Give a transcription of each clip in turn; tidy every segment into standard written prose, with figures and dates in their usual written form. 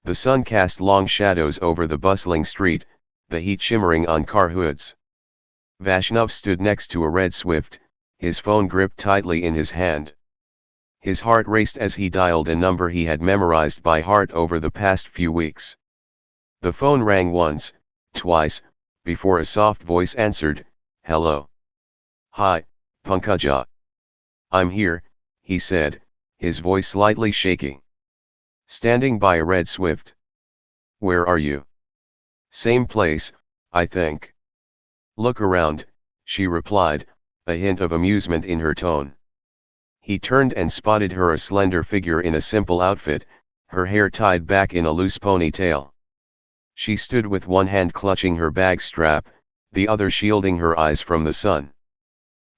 The sun cast long shadows over the bustling street, the heat shimmering on car hoods. Vaishnav stood next to a red Swift, his phone gripped tightly in his hand. His heart raced as he dialed a number he had memorized by heart over the past few weeks. The phone rang once, twice, before a soft voice answered, "Hello." "Hi, Pankaja. I'm here," he said, his voice slightly shaking. "Standing by a red Swift." "Where are you?" "Same place, I think." "Look around," she replied, a hint of amusement in her tone. He turned and spotted her, a slender figure in a simple outfit, her hair tied back in a loose ponytail. She stood with one hand clutching her bag strap, the other shielding her eyes from the sun.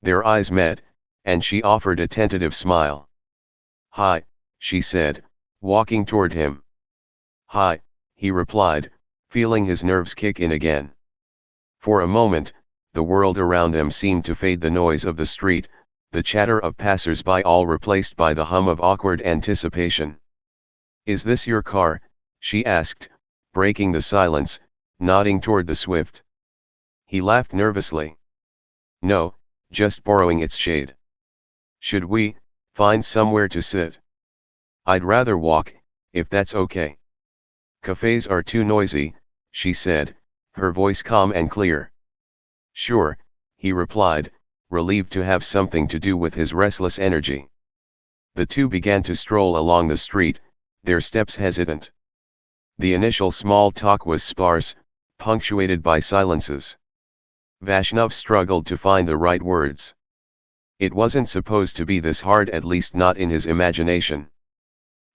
Their eyes met, and she offered a tentative smile. "Hi," she said, walking toward him. "Hi," he replied, feeling his nerves kick in again. For a moment, the world around them seemed to fade, the noise of the street, the chatter of passers-by, all replaced by the hum of awkward anticipation. "Is this your car?" she asked, breaking the silence, nodding toward the Swift. He laughed nervously. "No, just borrowing its shade." "Should we find somewhere to sit?" "I'd rather walk, if that's okay." "Cafes are too noisy," she said, her voice calm and clear. "Sure," he replied, relieved to have something to do with his restless energy. The two began to stroll along the street, their steps hesitant. The initial small talk was sparse, punctuated by silences. Vaishnav struggled to find the right words. It wasn't supposed to be this hard, at least not in his imagination.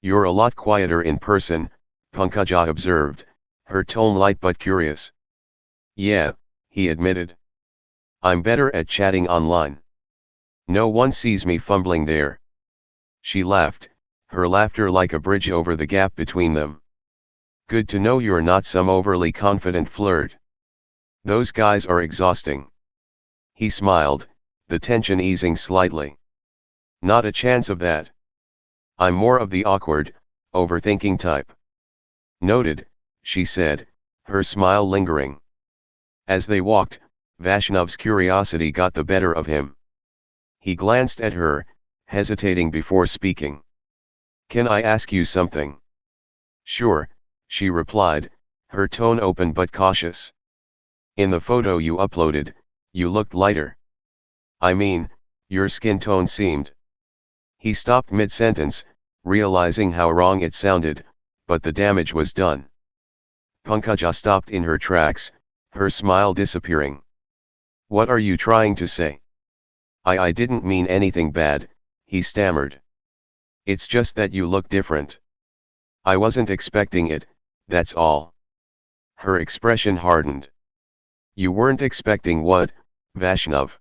"You're a lot quieter in person," Pankaja observed, her tone light but curious. "Yeah," he admitted. "I'm better at chatting online. No one sees me fumbling there." She laughed, her laughter like a bridge over the gap between them. "Good to know you're not some overly confident flirt. Those guys are exhausting." He smiled, the tension easing slightly. "Not a chance of that. I'm more of the awkward, overthinking type." "Noted," she said, her smile lingering. As they walked, Vaishnav's curiosity got the better of him. He glanced at her, hesitating before speaking. "Can I ask you something?" "Sure," she replied, her tone open but cautious. "In the photo you uploaded, you looked lighter. I mean, your skin tone seemed." He stopped mid-sentence, realizing how wrong it sounded, but the damage was done. Pankaja stopped in her tracks, her smile disappearing. "What are you trying to say?" I didn't mean anything bad," he stammered. "It's just that you look different. I wasn't expecting it, that's all." Her expression hardened. "You weren't expecting what, Vaishnav?"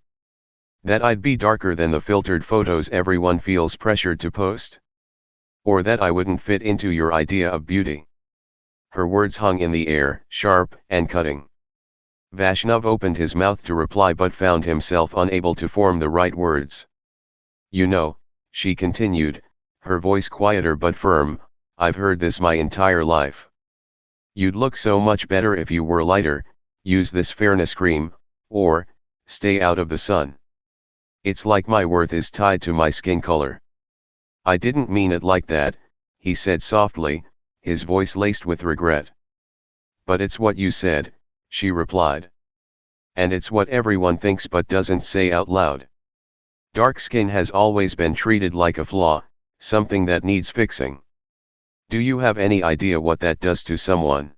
"That I'd be darker than the filtered photos everyone feels pressured to post? Or that I wouldn't fit into your idea of beauty?" Her words hung in the air, sharp and cutting. Vaishnav opened his mouth to reply but found himself unable to form the right words. "You know," she continued, her voice quieter but firm, "I've heard this my entire life. You'd look so much better if you were lighter, use this fairness cream, or, stay out of the sun. It's like my worth is tied to my skin color." "I didn't mean it like that," he said softly, his voice laced with regret. "But it's what you said," she replied. "And it's what everyone thinks but doesn't say out loud. Dark skin has always been treated like a flaw, something that needs fixing. Do you have any idea what that does to someone?"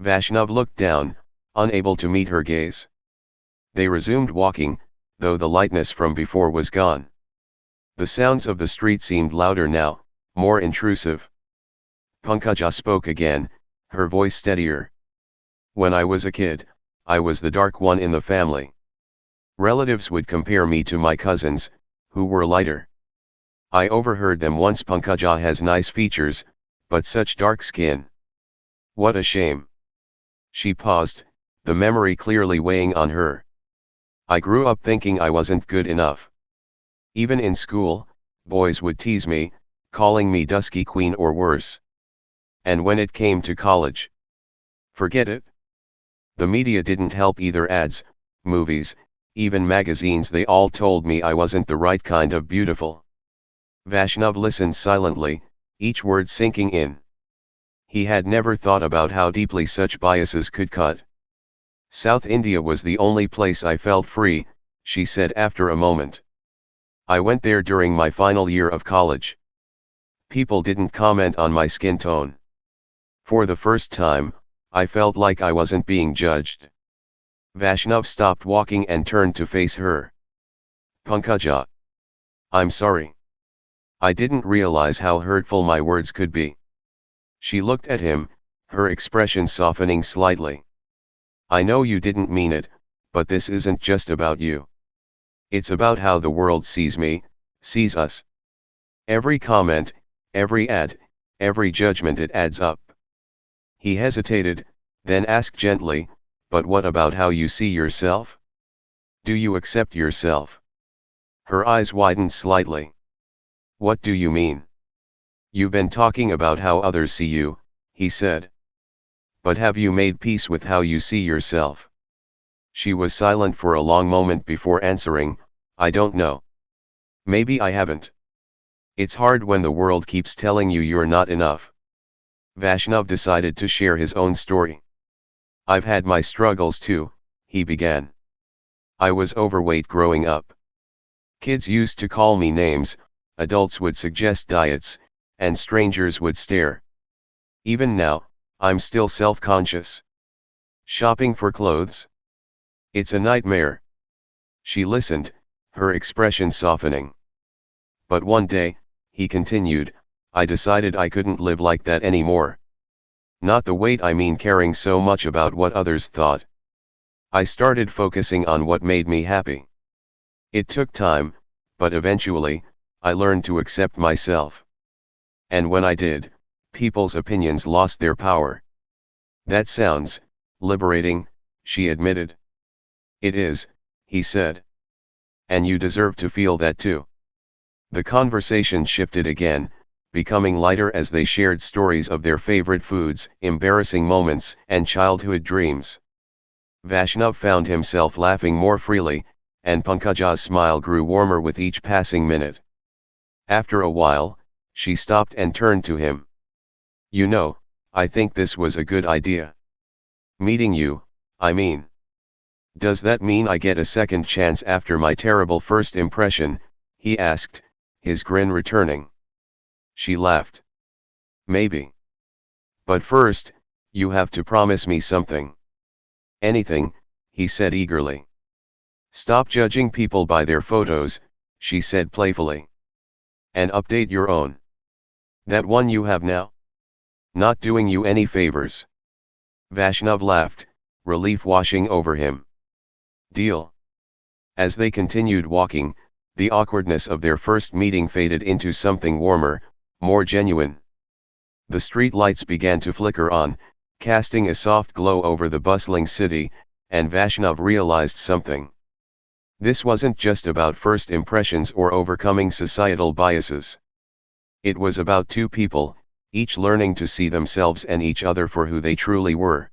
Vaishnav looked down, unable to meet her gaze. They resumed walking, though the lightness from before was gone. The sounds of the street seemed louder now, more intrusive. Pankaja spoke again, her voice steadier. "When I was a kid, I was the dark one in the family. Relatives would compare me to my cousins, who were lighter. I overheard them once. Pankaja has nice features, but such dark skin. What a shame." She paused, the memory clearly weighing on her. "I grew up thinking I wasn't good enough. Even in school, boys would tease me, calling me dusky queen or worse. And when it came to college, forget it. The media didn't help either. Ads, movies, even magazines, they all told me I wasn't the right kind of beautiful. Vaishnav listened silently, each word sinking in. He had never thought about how deeply such biases could cut. South India was the only place I felt free, she said after a moment. I went there during my final year of college. People didn't comment on my skin tone. For the first time, I felt like I wasn't being judged. Vaishnav stopped walking and turned to face her. Pankaja. I'm sorry. I didn't realize how hurtful my words could be. She looked at him, her expression softening slightly. I know you didn't mean it, but this isn't just about you. It's about how the world sees me, sees us. Every comment, every ad, every judgment, it adds up. He hesitated, then asked gently, but what about how you see yourself? Do you accept yourself? Her eyes widened slightly. What do you mean? You've been talking about how others see you, he said. But have you made peace with how you see yourself? She was silent for a long moment before answering, I don't know. Maybe I haven't. It's hard when the world keeps telling you you're not enough. Vaishnav decided to share his own story. I've had my struggles too, he began. I was overweight growing up. Kids used to call me names, adults would suggest diets, and strangers would stare. Even now, I'm still self-conscious. Shopping for clothes? It's a nightmare. She listened, her expression softening. But one day, he continued, I decided I couldn't live like that anymore. Not the weight, I mean caring so much about what others thought. I started focusing on what made me happy. It took time, but eventually, I learned to accept myself. And when I did, people's opinions lost their power. That sounds liberating, she admitted. It is, he said. And you deserve to feel that too. The conversation shifted again, becoming lighter as they shared stories of their favorite foods, embarrassing moments, and childhood dreams. Vaishnav found himself laughing more freely, and Pankaja's smile grew warmer with each passing minute. After a while, she stopped and turned to him. You know, I think this was a good idea. Meeting you, I mean. Does that mean I get a second chance after my terrible first impression? He asked, his grin returning. She laughed. Maybe. But first, you have to promise me something. Anything, he said eagerly. Stop judging people by their photos, she said playfully. And update your own. That one you have now? Not doing you any favors. Vaishnav laughed, relief washing over him. Deal. As they continued walking, the awkwardness of their first meeting faded into something warmer, more genuine. The street lights began to flicker on, casting a soft glow over the bustling city, and Vaishnav realized something. This wasn't just about first impressions or overcoming societal biases. It was about two people, each learning to see themselves and each other for who they truly were.